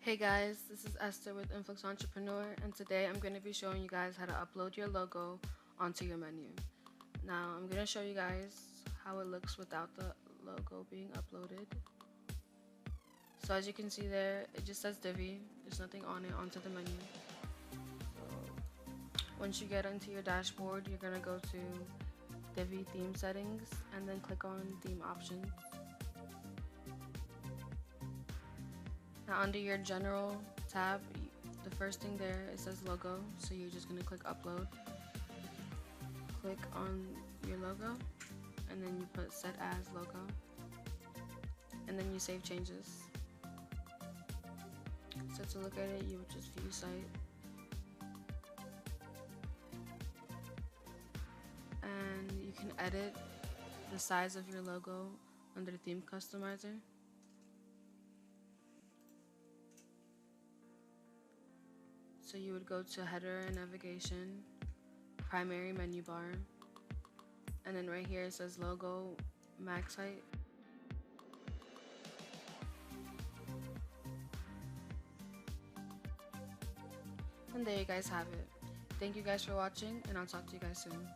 Hey guys, this is Esther with Influx Entrepreneur, and today I'm going to be showing you guys how to upload your logo onto your menu. Now I'm going to show you guys how it looks without the logo being uploaded. So as you can see there, it just says Divi. There's nothing on it onto the menu. So once you get into your dashboard, you're going to go to Divi Theme Settings and then click on Theme Options. Now under your General tab, the first thing there, it says Logo, so you're just going to click Upload. Click on your logo, and then you put Set As Logo, and then you save changes. So to look at it, you would just view site, and you can edit the size of your logo under Theme Customizer. So you would go to Header and Navigation, Primary Menu Bar, and then right here it says Logo Max Height. And there you guys have it. Thank you guys for watching, and I'll talk to you guys soon.